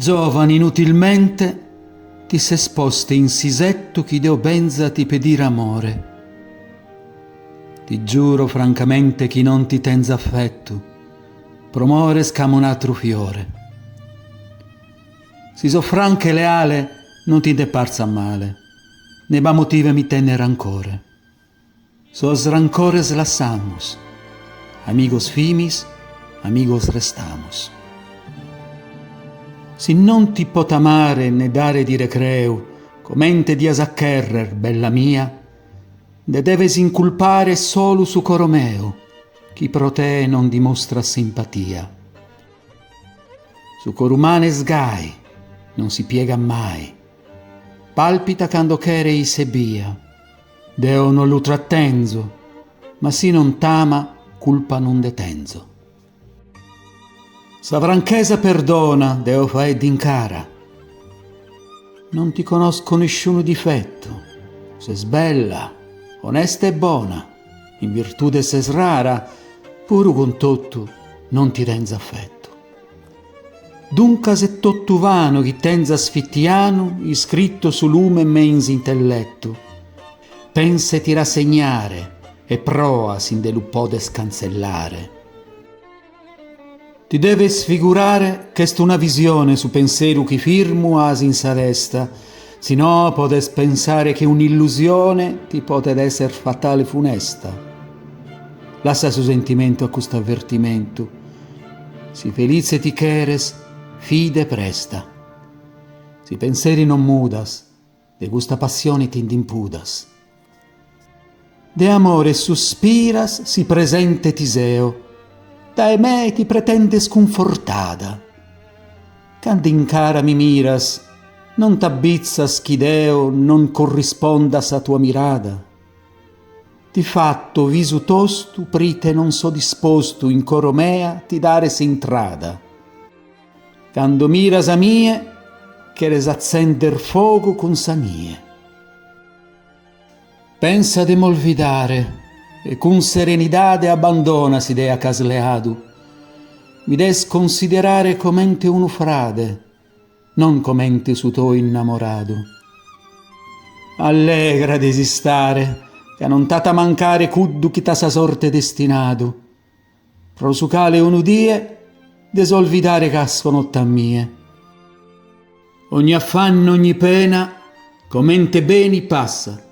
Giovane inutilmente ti se sposte in sisetto chi deo benza ti pedir amore. Ti giuro francamente chi non ti tenza affetto, promore scama un altro fiore. Si so franca e leale, non ti ne parza male, ne ba motive mi tenne rancore. Sos rancores lassamos, amigos fimis, amigos restamos. Si non ti pot amare né dare di recreo, commente dias a Kerrer, bella mia, ne deves inculpare solo su coro meo, chi pro te non dimostra simpatia. Su cor umane sgai, non si piega mai, palpita quando cherei sebia, deo non lo trattenzo, ma si non t'ama, culpa non detenzo. Sa franchesa perdona, deo fai d'incara. Non ti conosco nessuno difetto, ses bella, onesta e buona, in virtude ses rara, puru con tutto non ti renza affetto. Dunca se tottu vano chi tenza sfittiano, iscritto su lume mens intelletto, pense ti rassegnare e proa sin de lu podes cancellare. Ti deve sfigurare che sta una visione su pensiero chi firmu as in sa testa, si no podes pensare che un'illusione ti pote esser fatale funesta. Lassa su sentimento a questo avvertimento, si felice ti cheres, fide presta. Si pensieri non mudas, de gusta passione ti indimpudas. De amore suspiras, si presente tiseo, da me ti pretende sconfortada. Quando in cara mi miras, non t'abbizzas ch'ideo non corrispondas a tua mirada. Di fatto visu tostu prite non so dispostu in coro mea ti dare s'intrada. Quando miras a mie, cheres accender fogo con sanie. Pensa de molvidare, e con serenidade abbandona s'idea casleadu. Mi des considerare comente uno frade, non comente su to innamorado. Allegra desistare, che non t'ata mancare cuddu chi ta sa sorte destinado. Prosucale unu die, desolvidare casconotta mie. Ogni affanno, ogni pena, comente beni passa,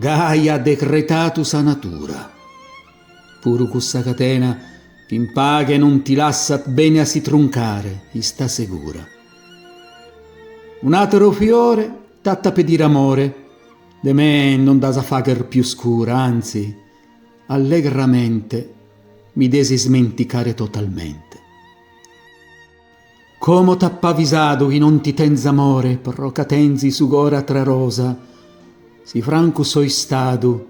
Gaia ha decretato sa natura. Puru cussa catena, in paga non ti lassa bene a si truncare, sta sicura. Un altro fiore, t'atta pedir amore, de me non da sa fager più scura, anzi, allegramente mi desi smenticare totalmente. Come t'appavisato chi non ti tenza amore, pro catenzi su gora tra rosa, si franco soi stato,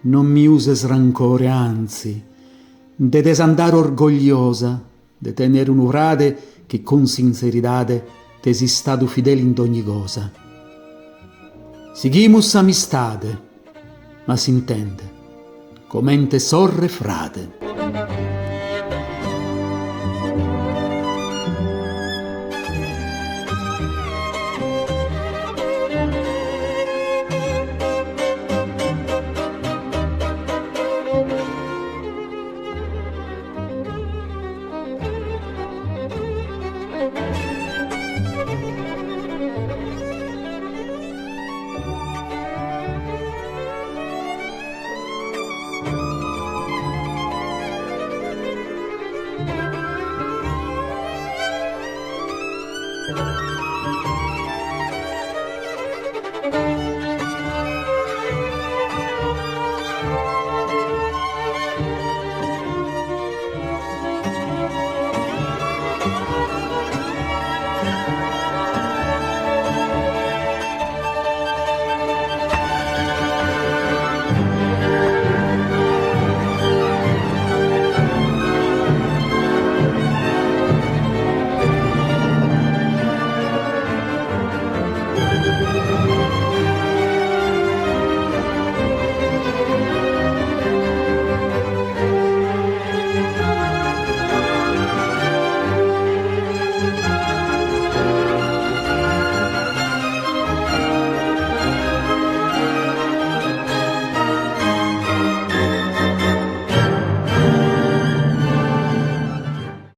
non mi uses rancore, anzi, de desandar orgogliosa, de tenere un'urade che con sinceridade tesi stato fidele in ogni cosa. Sighimus amistade, ma s'intende, comente sorre frate.